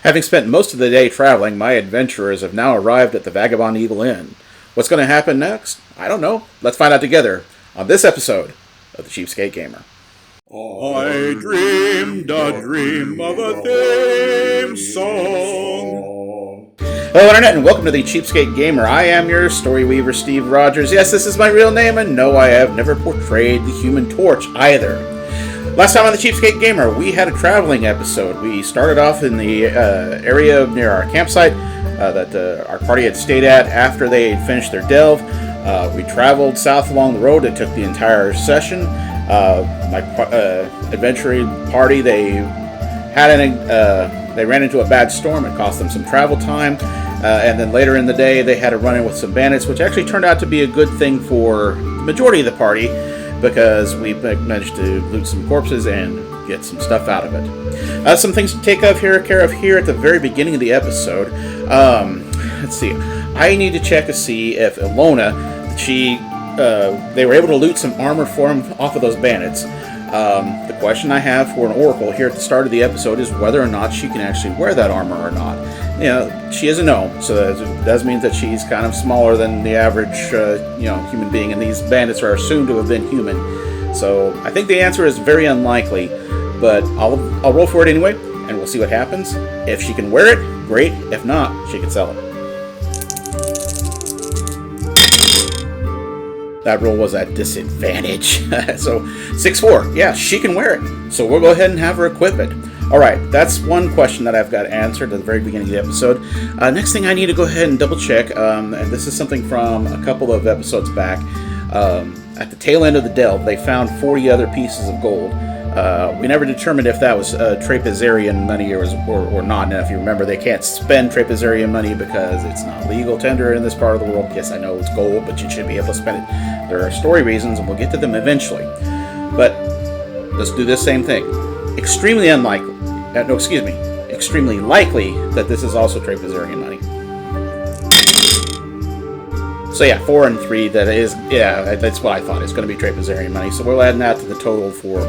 Having spent most of the day traveling, my adventurers have now arrived at the Vagabond Eagle Inn. What's going to happen next? I don't know. Let's find out together on this episode of the Cheapskate Gamer. I dreamed a dream of a theme song. Hello Internet and welcome to the Cheapskate Gamer. I am your story weaver, Steve Rogers. Yes, this is my real name, and no, I have never portrayed the Human Torch either. Last time on the Cheapskate Gamer, we had a traveling episode. We started off in the area near our campsite that our party had stayed at after they had finished their delve. We traveled south along the road. It took the entire session. My adventuring party, they ran into a bad storm. It cost them some travel time. And then later in the day, they had a run-in with some bandits, which actually turned out to be a good thing for the majority of the party, because we managed to loot some corpses and get some stuff out of it. Some things to take care of here at the very beginning of the episode. Let's see. I need to check to see if Ilona, they were able to loot some armor for him off of those bandits. The question I have for an oracle here at the start of the episode is whether or not she can actually wear that armor or not. You know, she is a gnome, so that does mean that she's kind of smaller than the average, human being, and these bandits are assumed to have been human. So I think the answer is very unlikely, but I'll roll for it anyway, and we'll see what happens. If she can wear it, great. If not, she can sell it. That roll was at disadvantage. So 6-4. Yeah, she can wear it. So we'll go ahead and have her equip it. Alright, that's one question that I've got answered at the very beginning of the episode. Next thing I need to go ahead and double check, and this is something from a couple of episodes back. At the tail end of the delve, they found 40 other pieces of gold. We never determined if that was Trapezoarian money or not. Now, if you remember, they can't spend Trapezoarian money because it's not legal tender in this part of the world. Yes, I know it's gold, but you should be able to spend it. There are story reasons, and we'll get to them eventually. But let's do this same thing. Extremely likely that this is also Trapezoarian money. So yeah, 4 and 3, that's what I thought. It's going to be Trapezoarian money. So we'll add that to the total for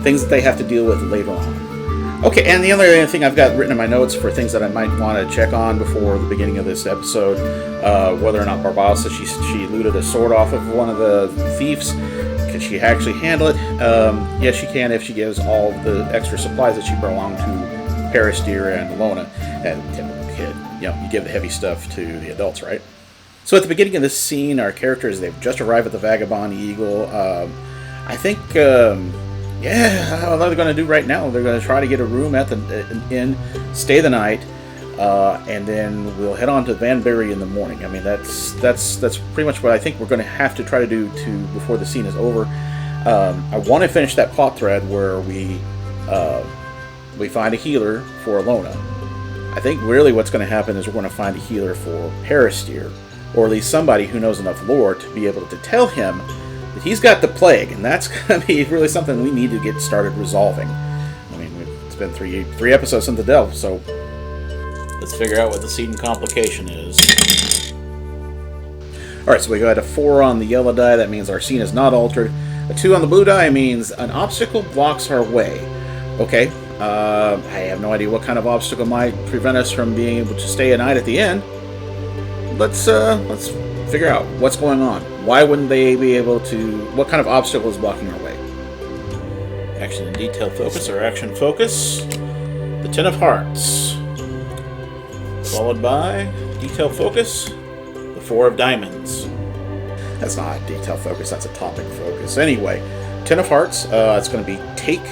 things that they have to deal with later on. Okay, and the other thing I've got written in my notes for things that I might want to check on before the beginning of this episode, whether or not Barbarossa, she looted a sword off of one of the thieves. Can she actually handle it? Yes, she can if she gives all the extra supplies that she belonged to Parasteer and Ilona. And typical kid, you give the heavy stuff to the adults, right? So at the beginning of this scene, our characters, they've just arrived at the Vagabond Eagle. I think, what they're going to do right now, they're going to try to get a room at the inn, stay the night, and then we'll head on to Vannbury in the morning. I mean, that's pretty much what I think we're going to have to try to do before the scene is over. I want to finish that plot thread where we find a healer for Ilona. I think really what's going to happen is we're going to find a healer for Parasteer, or at least somebody who knows enough lore to be able to tell him that he's got the plague, and that's going to be really something we need to get started resolving. I mean, it's been three episodes since the delve, so let's figure out what the seed and complication is. Alright, so we got a 4 on the yellow die, that means our scene is not altered. A 2 on the blue die means an obstacle blocks our way. Okay, I have no idea what kind of obstacle might prevent us from being able to stay a night at the inn. Let's figure out what's going on. Why wouldn't they be able to... What kind of obstacle is blocking our way? Action and detail focus, or action focus. The 10 of hearts. Followed by detail focus. The 4 of diamonds. That's not a detail focus, that's a topic focus. Anyway, 10 of hearts, it's going to be take,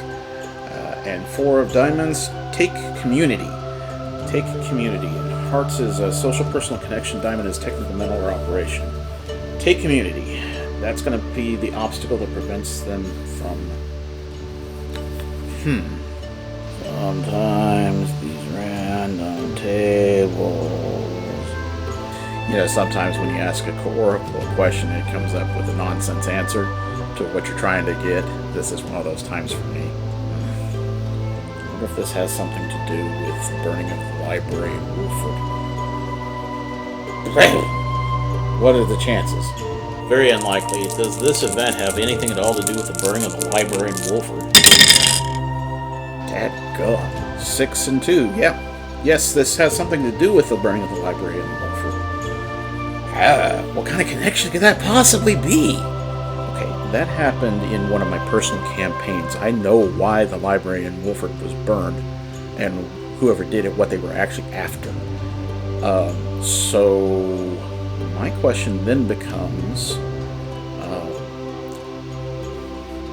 and 4 of diamonds, take community. Take community. Hearts is a social personal connection. Diamond is technical, mental, or operation. Take community. That's going to be the obstacle that prevents them from... Sometimes these random tables... sometimes when you ask a oracle a question, it comes up with a nonsense answer to what you're trying to get. This is one of those times for me. I wonder if this has something to do with the burning of the library in Wolford. What are the chances? Very unlikely. Does this event have anything at all to do with the burning of the library in Wolford? Dadgum. 6 and 2, yeah. Yes, this has something to do with the burning of the library in Wolford. What kind of connection could that possibly be? Okay, that happened in one of my personal campaigns. I know why the library in Wolford was burned, and whoever did it, what they were actually after. So my question then becomes,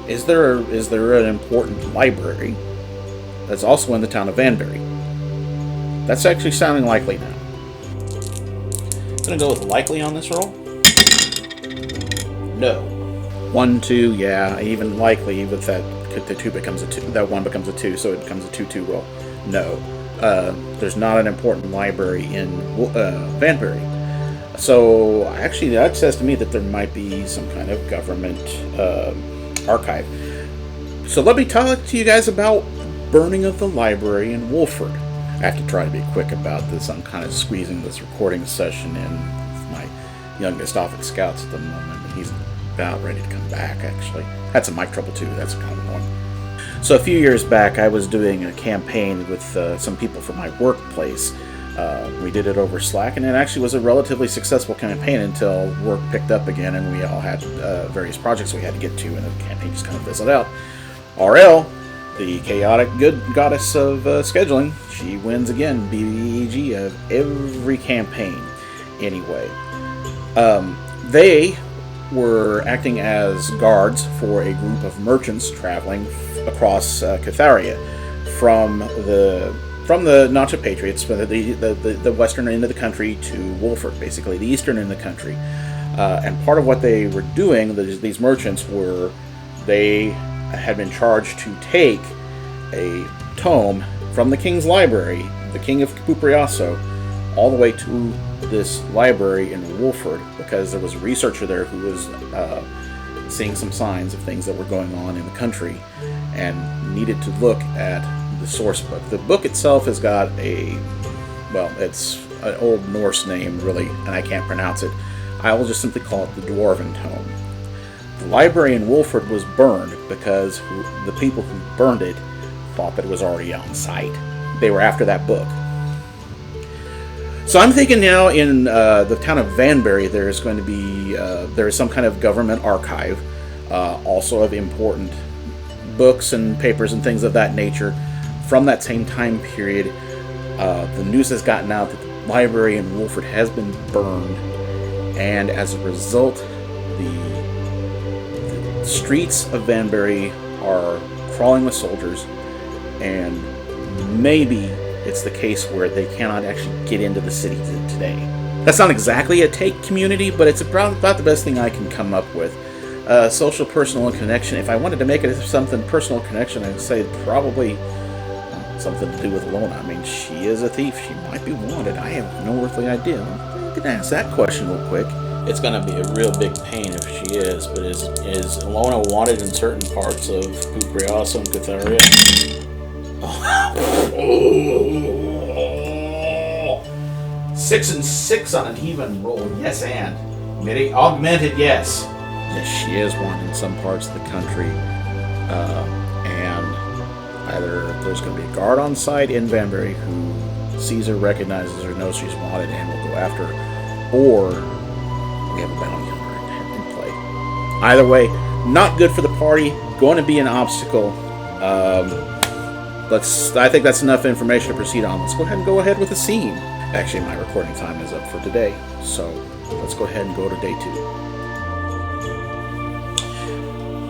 is there an important library that's also in the town of Vannbury? That's actually sounding likely now. I'm gonna go with likely on this roll. No. 1, 2, yeah, even likely with that, the 2 becomes a 2. That 1 becomes a 2, so it becomes a 2-2 roll. No. There's not an important library in Vannbury. So actually, that says to me that there might be some kind of government archive. So let me talk to you guys about burning of the library in Wolford. I have to try to be quick about this. I'm kind of squeezing this recording session in with my youngest off at Scouts at the moment, and he's about ready to come back, actually. Had some mic trouble, too. That's kind of annoying. So a few years back, I was doing a campaign with some people from my workplace. We did it over Slack, and it actually was a relatively successful campaign until work picked up again, and we all had various projects we had to get to, and the campaign just kind of fizzled out. RL, the chaotic good goddess of scheduling, she wins again, BBEG of every campaign. Anyway, they were acting as guards for a group of merchants traveling across Catharia from the Nacha Patriots, the western end of the country, to Wolford, basically the eastern end of the country. And part of what they were doing, these merchants were, they had been charged to take a tome from the king's library, the king of Cupriasso, all the way to this library in Wolford, because there was a researcher there who was seeing some signs of things that were going on in the country and needed to look at the source book. The book itself has got it's an old Norse name, really, and I can't pronounce it. I will just simply call it the Dwarven Tome. The library in Wolford was burned because the people who burned it thought that it was already on site. They were after that book. So I'm thinking now in the town of Vannbury there's going to be there is some kind of government archive, also of important books and papers and things of that nature from that same time period. The news has gotten out that the library in Wolford has been burned, and as a result, the streets of Vannbury are crawling with soldiers, and maybe it's the case where they cannot actually get into the city today. That's not exactly a take community, but it's about the best thing I can come up with. Social, personal, and connection. If I wanted to make it something personal connection, I'd say probably something to do with Lona. I mean, she is a thief. She might be wanted. I have no earthly idea. I'm going to ask that question real quick. It's going to be a real big pain if she is, but is Lona wanted in certain parts of Cupriasso and Catharia? Oh. 6 and 6 on an even roll. Yes, and. Augmented, yes. Yes, she is wanted in some parts of the country. And either there's going to be a guard on site in Vannbury who sees her, recognizes her, knows she's wanted, and will go after her, or we have a bounty hunter in play. Either way, not good for the party. Going to be an obstacle. I think that's enough information to proceed on. Let's go ahead with the scene. Actually, my recording time is up for today, so let's go ahead and go to day 2.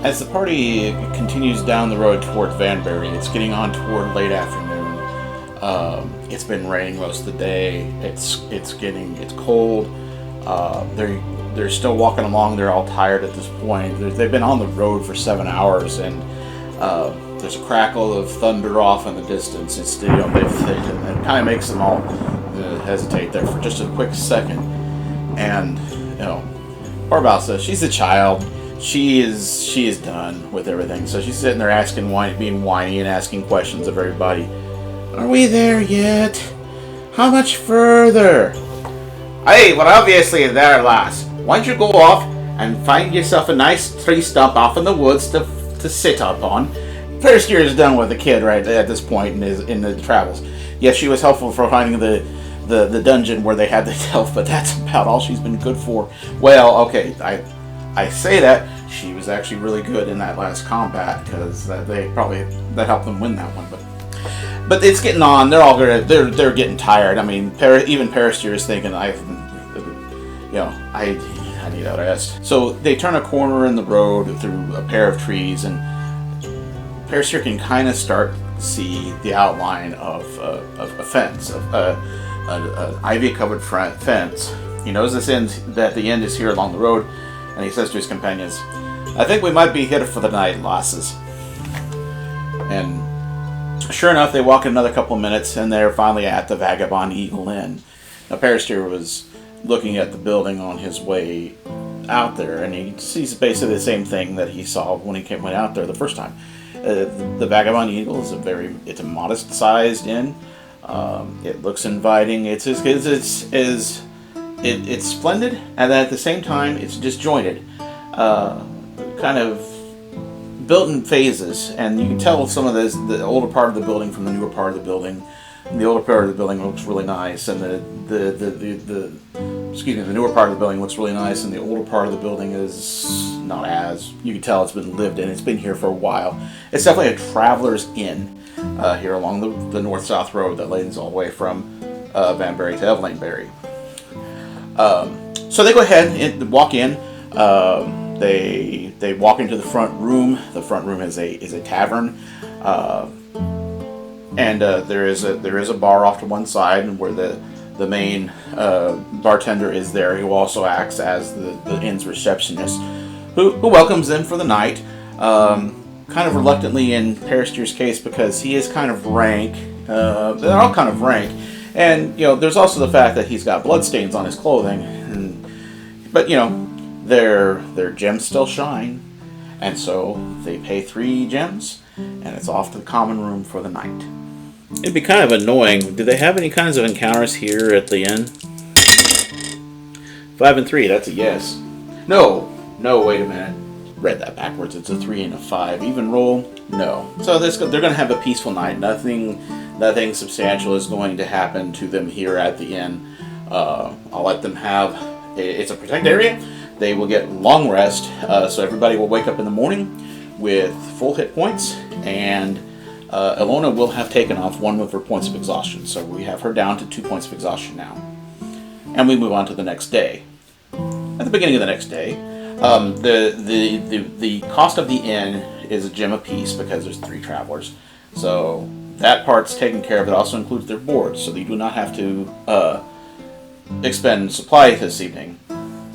As the party continues down the road toward Vannbury, it's getting on toward late afternoon. It's been raining most of the day. It's cold. They're still walking along. They're all tired at this point. They've been on the road for 7 hours, and there's a crackle of thunder off in the distance. It kind of makes them all hesitate there for just a quick second. And Barbell says she's a child. She is done with everything. So she's sitting there being whiny and asking questions of everybody. Are we there yet? How much further? Hey, we're obviously there, lass. Why don't you go off and find yourself a nice tree stump off in the woods to sit up on? First year is done with the kid right at this point in the travels. Yes, she was helpful for finding the dungeon where they had the elf, but that's about all she's been good for. Well, okay, I say that she was actually really good in that last combat because that helped them win that one. But it's getting on. They're all they're getting tired. I mean, even Peristeer is thinking I need a rest. So they turn a corner in the road through a pair of trees, and Peristeer can kind of start to see the outline of a fence, an ivy-covered fence. He knows that the end is here along the road, and he says to his companions, "I think we might be here for the night, lasses." And sure enough, they walk in another couple of minutes, and they're finally at the Vagabond Eagle Inn. Now, Peristeer was looking at the building on his way out there, and he sees basically the same thing that he saw when he went out there the first time. The Vagabond Eagle is a modest-sized inn. It looks inviting. It's splendid, and at the same time, it's disjointed, kind of built in phases, and you can tell some of the older part of the building from the newer part of the building. And the older part of the building looks really nice, and the newer part of the building looks really nice, and the older part of the building is not as. You can tell it's been lived in. It's been here for a while. It's definitely a traveler's inn here along the north-south road that leads all the way from Vannbury to Vannbury. So they go ahead and walk in. They walk into the front room. The front room is a tavern, and there is a bar off to one side, and where the main bartender is there, who also acts as the inn's receptionist, who welcomes them for the night, kind of reluctantly in Peristeer's case because he is kind of rank. They're all kind of rank, and there's also the fact that he's got bloodstains on his clothing, but their gems still shine, and so they pay 3 gems, and it's off to the common room for the night. It'd be kind of annoying. Do they have any kinds of encounters here at the inn? 5 and 3, that's a yes. No, wait a minute. Read that backwards. It's a 3 and a 5. Even roll? No. So they're going to have a peaceful night. Nothing substantial is going to happen to them here at the inn. I'll let them have. It's a protected area. They will get long rest, so everybody will wake up in the morning with full hit points, and Ilona will have taken off 1 of her points of exhaustion, so we have her down to 2 points of exhaustion now. And we move on to the next day. At the beginning of the next day, the cost of the inn is a gem apiece because there's 3 travelers, so that part's taken care of. It also includes their board, so they do not have to expend supply this evening.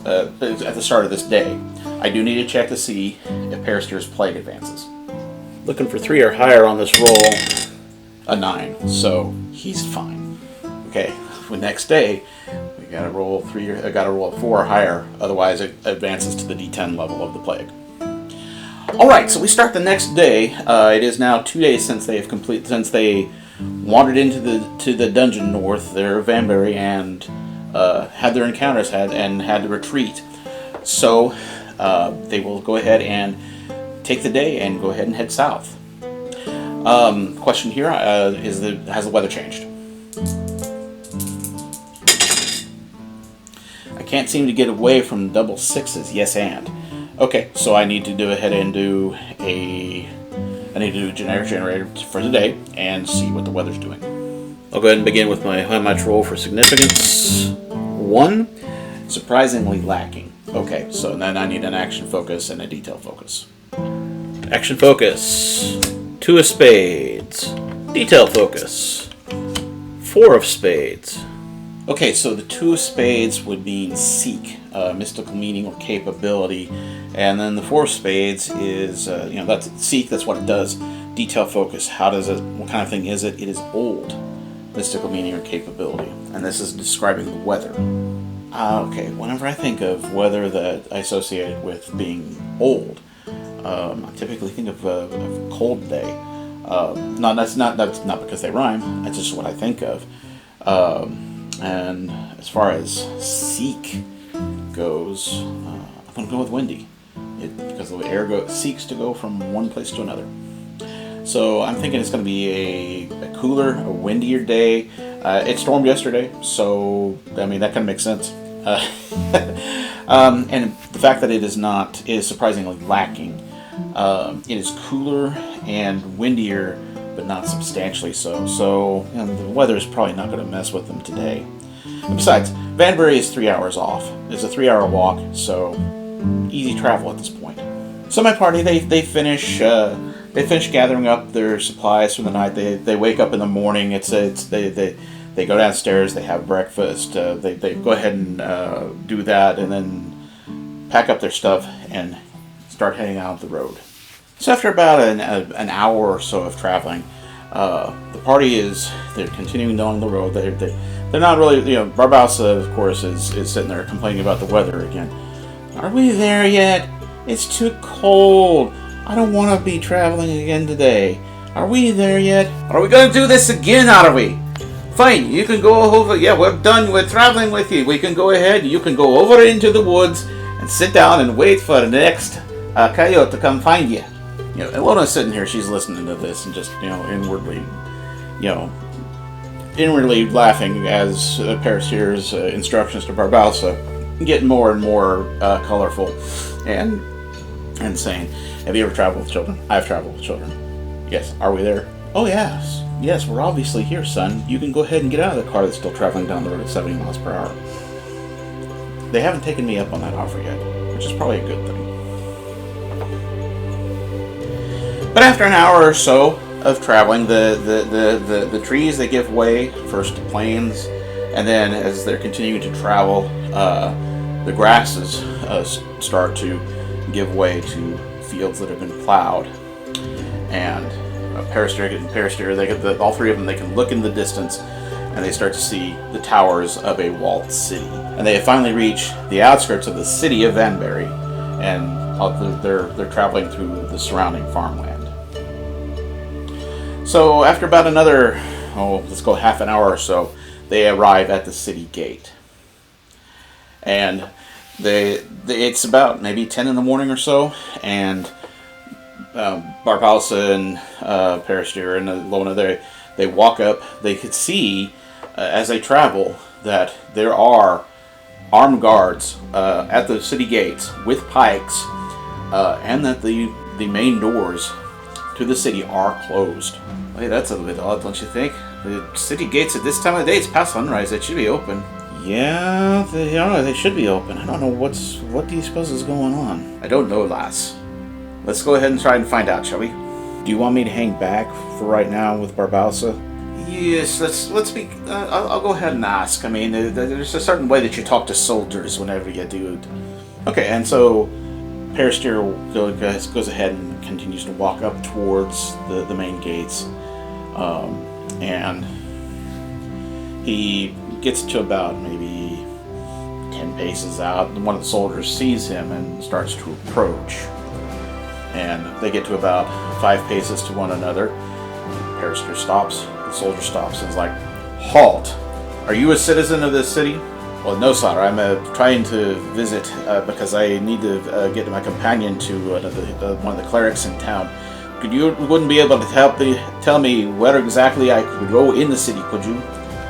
At the start of this day. I do need to check to see if Peristeer's plague advances. Looking for 3 or higher on this roll. A 9, so he's fine. Okay, the next day we gotta roll 3. I gotta roll a 4 or higher, otherwise it advances to the D10 level of the plague. All right, so we start the next day. It is now 2 days since they wandered into the dungeon north there of Vannbury and had their encounters and had to retreat. So they will go ahead and take the day and go ahead and head south. Question here has the weather changed? I can't seem to get away from double 6s. Yes, and. Okay, so I need to go ahead and do a generic generator for the day and see what the weather's doing. I'll go ahead and begin with my match roll for significance. 1. Surprisingly lacking. Okay, so then I need an action focus and a detail focus. Action focus. 2 of spades. Detail focus. 4 of spades. Okay, so the 2 of spades would mean seek, mystical meaning or capability, and then the 4 of spades is that's seek. That's what it does. Detail focus. How does it? What kind of thing is it? It is old. Mystical meaning or capability, and this is describing the weather. Okay, whenever I think of weather that I associate with being old, I typically think of a cold day. That's not because they rhyme. That's just what I think of. And as far as seek goes, I'm going to go with windy, because the air seeks to go from one place to another. So I'm thinking it's going to be a cooler, a windier day. It stormed yesterday, so I mean that kind of makes sense. And the fact that it is not is surprisingly lacking. It is cooler and windier, but not substantially so. So the weather is probably not going to mess with them today. And besides, Vannbury is 3 hours off. It's a 3-hour walk, so easy travel at this point. So my party, they finish gathering up their supplies for the night. They wake up in the morning. They go downstairs. They have breakfast. They go ahead and do that, and then pack up their stuff and start heading out the road. So after about an hour or so of traveling, the party they're continuing along the road. They're not really, Barbosa, of course, is sitting there complaining about the weather again. Are we there yet? It's too cold. I don't want to be traveling again today. Are we there yet? Are we going to do this again, are we? Fine, you can go over. Yeah, we're done. We're traveling with you. We can go ahead. You can go over into the woods and sit down and wait for the next coyote to come find you. Elona's sitting here. She's listening to this and just, inwardly laughing as Paris hears instructions to Barbosa get more and more colorful and saying, have you ever traveled with children? I've traveled with children. Yes. Are we there? Oh, yes. Yes, we're obviously here, son. You can go ahead and get out of the car that's still traveling down the road at 70 miles per hour. They haven't taken me up on that offer yet, which is probably a good thing. But after an hour or so of traveling, the trees, they give way first to plains, and then as they're continuing to travel, the grasses start to give way to fields that have been plowed. And Perister, all three of them, they can look in the distance, and they start to see the towers of a walled city. And they finally reach the outskirts of the city of Vannbury, and they're traveling through the surrounding farmland. So after about another, let's go half an hour or so, they arrive at the city gate. And it's about maybe 10 in the morning or so, and Barbosa and Perister and Ilona, they walk up. They could see, as they travel, that there are armed guards at the city gates with pikes, and that the main doors to the city are closed. Hey, that's a bit odd, don't you think? The city gates at this time of day, it's past sunrise, they should be open. Yeah, they should be open. I don't know what do you suppose is going on? I don't know, lass. Let's go ahead and try and find out, shall we? Do you want me to hang back for right now with Barbosa? Yes, let's be. I'll go ahead and ask. I mean, there's a certain way that you talk to soldiers whenever you do it. Okay, and so Perister goes ahead and continues to walk up towards the main gates, and he gets to about maybe 10 paces out, and one of the soldiers sees him and starts to approach. And they get to about 5 paces to one another. Perister stops. The soldier stops and is like, "Halt! Are you a citizen of this city?" "Well, no, sir. I'm trying to visit because I need to get my companion to one of the clerics in town. Wouldn't be able to tell me where exactly I could go in the city, could you?"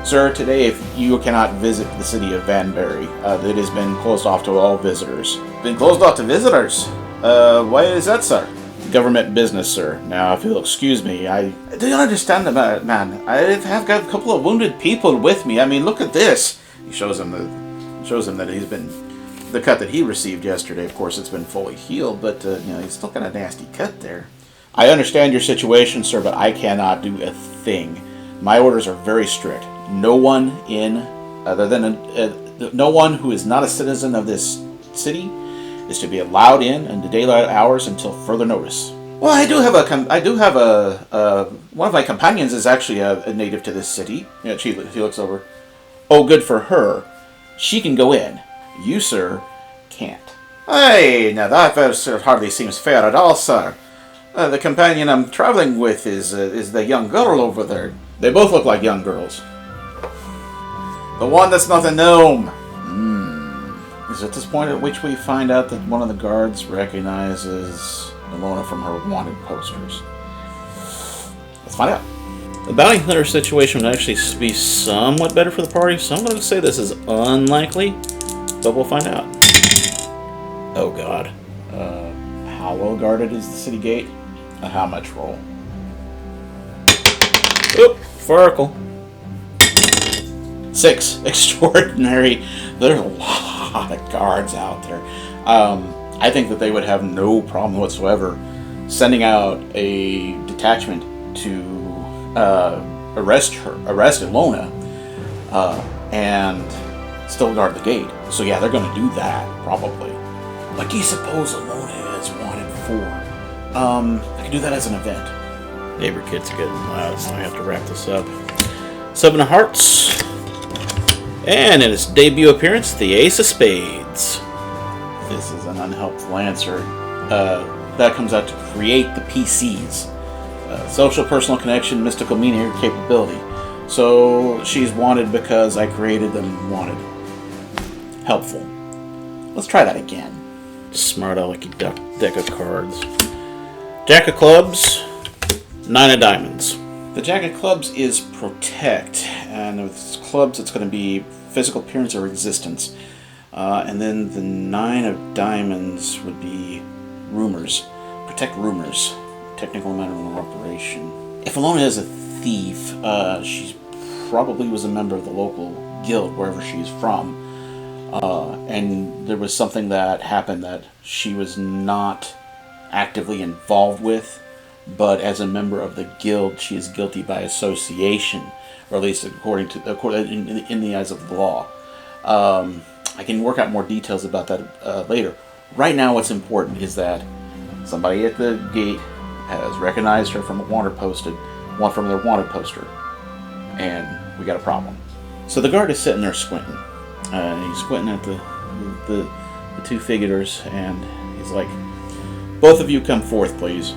"Sir, today if you cannot visit the city of Vannbury, it has been closed off to all visitors." "Been closed off to visitors? Why is that, sir?" "Government business, sir. Now, if you'll excuse me, do you understand, man? I have got a couple of wounded people with me. I mean, look at this." He shows him that the cut that he received yesterday. Of course, it's been fully healed, but he's still got a nasty cut there. "I understand your situation, sir, but I cannot do a thing. My orders are very strict. No one no one who is not a citizen of this city is to be allowed in the daylight hours until further notice." "Well, I do have one of my companions is actually a native to this city." She looks over. "Oh, good for her. She can go in. You, sir, can't." "Hey, now that hardly seems fair at all, sir. The companion I'm traveling with is the young girl over there." They both look like young girls. "The one that's not a gnome." It's at this point at which we find out that one of the guards recognizes Ilona from her wanted posters. Let's find out. The bounty hunter situation would actually be somewhat better for the party, so I'm going to say this is unlikely, but we'll find out. Oh god. How well guarded is the city gate? How much roll? Oop, Farkle. 6. Extraordinary. There's a lot of guards out there. I think that they would have no problem whatsoever sending out a detachment to arrest Ilona and still guard the gate. So yeah, they're going to do that probably. What do you suppose Ilona is wanted for? I can do that as an event. Neighbor kids are getting loud, so I have to wrap this up. 7 of Hearts. And in its debut appearance, the Ace of Spades. This is an unhelpful answer. That comes out to create the PCs. Social, personal connection, mystical meaning, or capability. So she's wanted because I created them wanted. Helpful. Let's try that again. Smart alecky deck of cards. Jack of Clubs. 9 of Diamonds. The Jack of Clubs is protect, and with clubs it's going to be physical appearance or existence. And then the 9 of Diamonds would be rumors. Protect rumors. Technical matter of operation. If Ilona is a thief, she probably was a member of the local guild wherever she's from. And there was something that happened that she was not actively involved with, but as a member of the guild, she is guilty by association, or at least according to in the eyes of the law. I can work out more details about that later. Right now, what's important is that somebody at the gate has recognized her from their wanted poster, and we got a problem. So the guard is sitting there squinting. He's squinting at the two figures, and he's like, "Both of you come forth, please."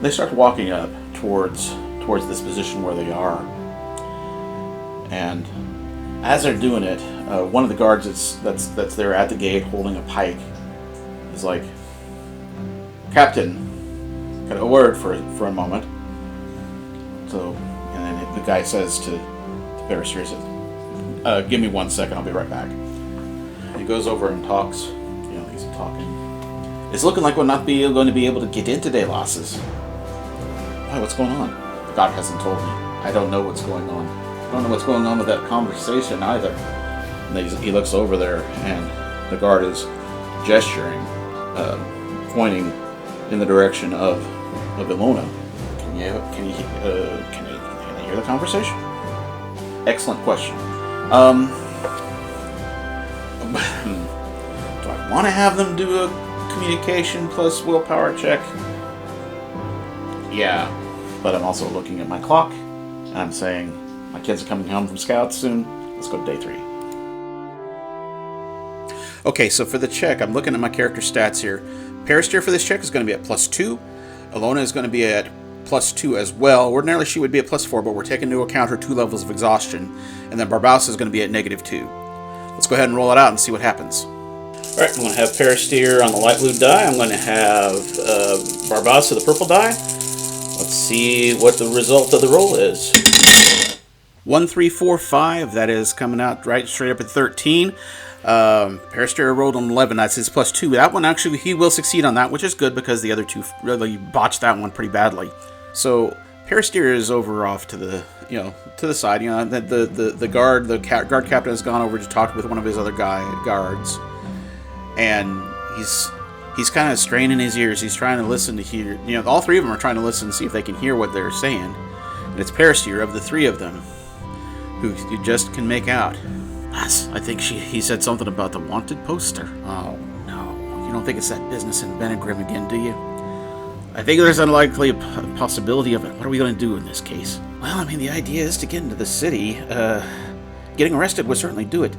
They start walking up towards this position where they are, and as they're doing it, one of the guards that's there at the gate holding a pike is like, "Captain, got a word for a moment." So, and then the guy says to Barrister, says, "Give me 1 second, I'll be right back." He goes over and talks. He's talking. "It's looking like we're not going to be able to get into De Las's." "Why, what's going on?" "The guard hasn't told me. I don't know what's going on. I don't know what's going on with that conversation either." And then he looks over there, and the guard is gesturing, pointing in the direction of Ilona. Can you hear the conversation? Excellent question. Do I want to have them do a communication plus willpower check? Yeah, but I'm also looking at my clock, and I'm saying, my kids are coming home from scouts soon. Let's go to day 3. Okay, so for the check, I'm looking at my character stats here. Perister for this check is going to be at +2. Ilona is going to be at +2 as well. Ordinarily she would be at +4, but we're taking into account her 2 levels of exhaustion. And then Barbausa is going to be at -2. Let's go ahead and roll it out and see what happens. Alright, I'm going to have Perister on the light blue die. I'm going to have Barbausa the purple die. Let's see what the result of the roll is. 1, 3, 4, 5. That is coming out right straight up at 13. Perister rolled an 11. That's his +2. That one actually he will succeed on that, which is good because the other 2 really botched that one pretty badly. So Perister is over off to the to the side. The guard captain has gone over to talk with one of his other guards, and he's kind of straining his ears. He's trying to listen to hear. All 3 of them are trying to listen and see if they can hear what they're saying. And it's Perister of the 3 of them who you just can make out. "Lass, I think he said something about the wanted poster." "Oh, no. You don't think it's that business in Benegrim again, do you?" "I think there's unlikely a possibility of it. What are we going to do in this case?" "Well, the idea is to get into the city. Getting arrested would certainly do it."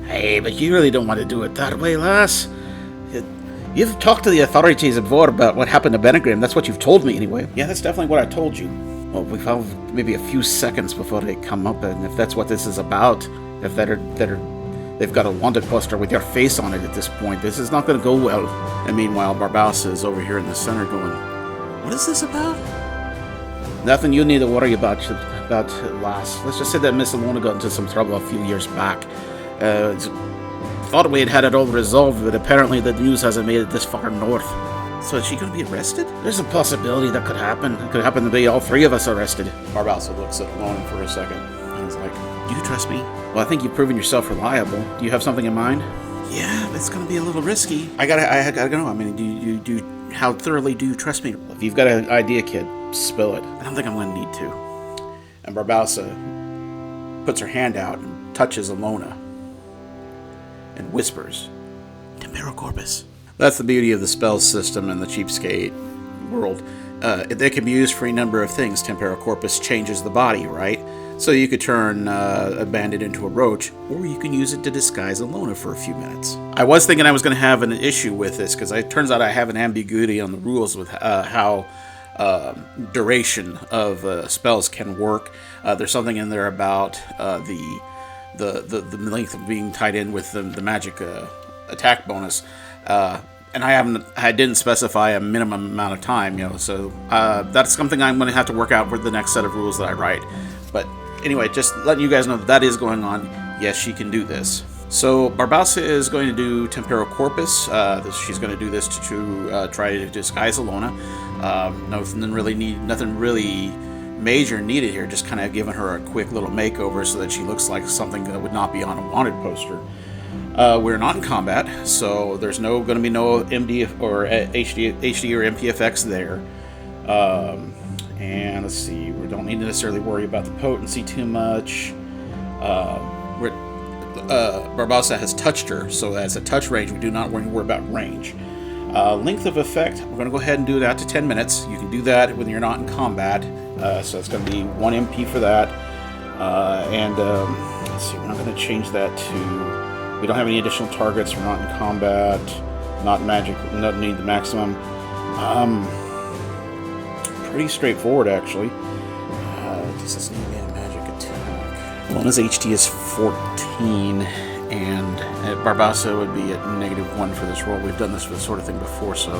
"Hey, but you really don't want to do it that way, lass. You've talked to the authorities at Vor about what happened to Benegrim. That's what you've told me, anyway." "Yeah, that's definitely what I told you." "Well, we've had maybe a few seconds before they come up, and if that's what this is about, if they've got a wanted poster with your face on it at this point, this is not going to go well." And meanwhile, Barbausa is over here in the center going, "What is this about?" Nothing you need to worry about, lass. Let's just say that Miss Alona got into some trouble a few years back. Thought we had it all resolved, but apparently the news hasn't made it this far north. So is she going to be arrested? There's a possibility that could happen. It could happen to be all three of us arrested. Barbossa looks at Alona for a second, and he's like, do you trust me? Well, I think you've proven yourself reliable. Do you have something in mind? Yeah, but it's going to be a little risky. I gotta know. I mean, how thoroughly do you trust me? If you've got an idea, kid, spill it. I don't think I'm going to need to. and Barbossa puts her hand out and touches Alona and whispers, Tempera Corpus. That's the beauty of the spell system in the Cheapskate world. They can be used for a number of things. Tempera Corpus changes the body, right? So you could turn a bandit into a roach, or you can use it to disguise Alona for a few minutes. I was thinking I was going to have an issue with this, because it turns out I have an ambiguity on the rules with how duration of spells can work. There's something in there about the length of being tied in with the magic attack bonus. And I didn't specify a minimum amount of time, so that's something I'm going to have to work out for the next set of rules that I write. But anyway, just letting you guys know that is going on. Yes, she can do this. So Barbossa is going to do Tempera Corpus. She's going to do this to try to disguise Alona. Nothing really major needed here. Just kind of giving her a quick little makeover so that she looks like something that would not be on a wanted poster. We're not in combat, so there's going to be no MD or HD or MPFX there. And let's see, we don't need to necessarily worry about the potency too much. Barbossa has touched her, so as a touch range, we do not worry about range. Length of effect, we're going to go ahead and do that to 10 minutes. You can do that when you're not in combat, so it's going to be 1 MP for that. Let's see, we're not going to change that to... We don't have any additional targets. We're not in combat. Not magic. Don't need the maximum. Pretty straightforward, actually. Does this need to be a magic attack? Alona's HD is 14, and Barbossa would be at -1 for this roll. We've done this sort of thing before, so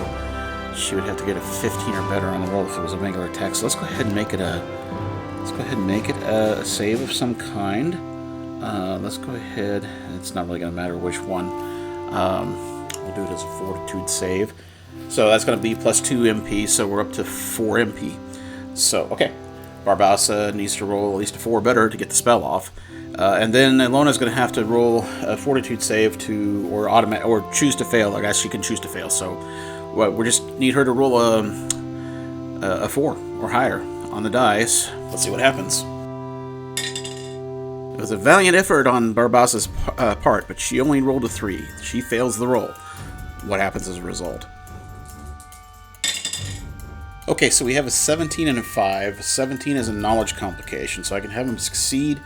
she would have to get a 15 or better on the roll if it was a regular attack. So let's go ahead and make it a save of some kind. Let's go ahead. It's not really going to matter which one. We'll do it as a fortitude save. So that's going to be plus 2 MP, so we're up to 4 MP. So, okay. Barbossa needs to roll at least a 4 better to get the spell off. And then Alona's going to have to roll a fortitude save or choose to fail. I guess she can choose to fail. So we just need her to roll a 4 or higher on the dice. Let's see what happens. It was a valiant effort on Barbossa's part, but she only rolled a 3. She fails the roll. What happens as a result? Okay, so we have a 17 and a 5. 17 is a knowledge complication, so I can have him succeed,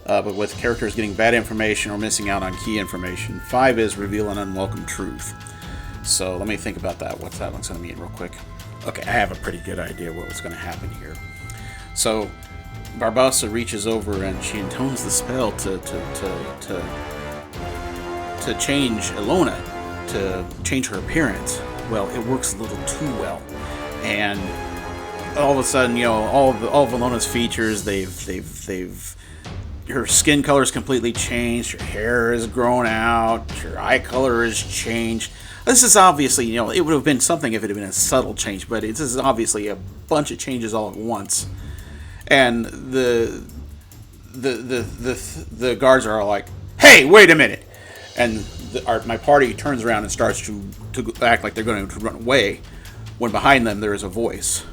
but with characters getting bad information or missing out on key information. 5 is reveal an unwelcome truth. So let me think about that. What's that one's going to mean real quick? Okay, I have a pretty good idea what was going to happen here. So Barbossa reaches over and she intones the spell to change Alona, to change her appearance. Well, it works a little too well, and all of a sudden, all of Alona's features, her skin color is completely changed. Her hair is grown out. Her eye color is changed. This is obviously, it would have been something if it had been a subtle change, but this is obviously a bunch of changes all at once. And the guards are all like, "Hey, wait a minute!" And my party turns around and starts to act like they're going to run away, when behind them there is a voice.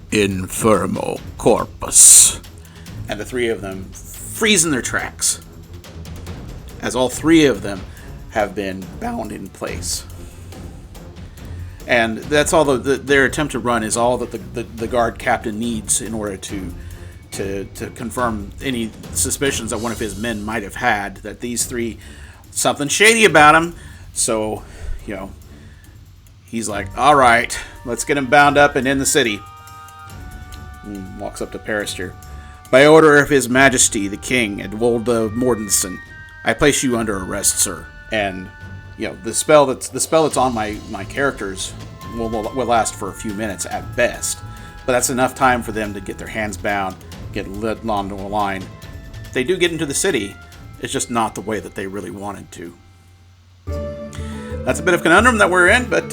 Infirmo corpus. And the 3 of them freeze in their tracks, as all 3 of them have been bound in place. And that's all their attempt to run is all that the guard captain needs in order to confirm any suspicions that one of his men might have had, that these 3, something shady about him. So, he's like, all right, let's get him bound up and in the city. And walks up to Perister. By order of His Majesty, the King, Edwold Mortensen, I place you under arrest, sir. And the spell that's on my characters will last for a few minutes at best. But that's enough time for them to get their hands bound, get led onto a line. If they do get into the city, it's just not the way that they really wanted to. That's a bit of conundrum that we're in, but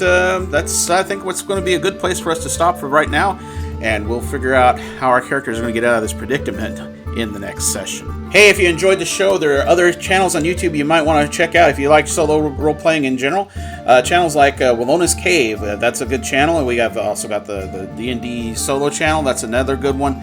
that's, I think, what's going to be a good place for us to stop for right now, and we'll figure out how our characters are going to get out of this predicament in the next session. Hey, if you enjoyed the show, there are other channels on YouTube you might want to check out if you like solo role-playing in general. Channels like Wallona's Cave, that's a good channel. We have also got the D&D solo channel, that's another good one.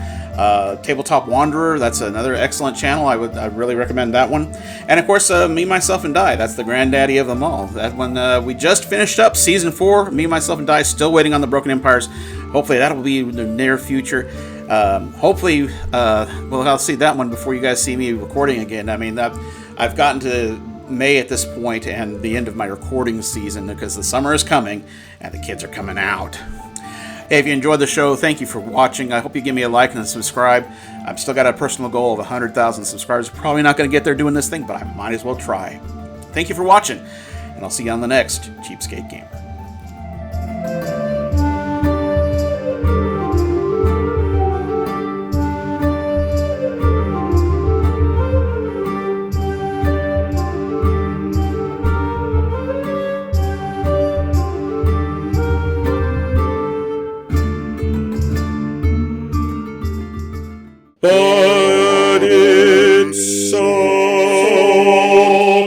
Tabletop Wanderer, that's another excellent channel. I really recommend that one. And of course, Me, Myself, and Die, that's the granddaddy of them all. That one, we just finished up Season 4, Me, Myself, and Die, still waiting on the Broken Empires. Hopefully that'll be in the near future. Hopefully, well, I'll see that one before you guys see me recording again. I mean, I've gotten to May at this point and the end of my recording season because the summer is coming and the kids are coming out. Hey, if you enjoyed the show, thank you for watching. I hope you give me a like and a subscribe. I've still got a personal goal of 100,000 subscribers. Probably not going to get there doing this thing, but I might as well try. Thank you for watching, and I'll see you on the next Cheapskate Gamer. But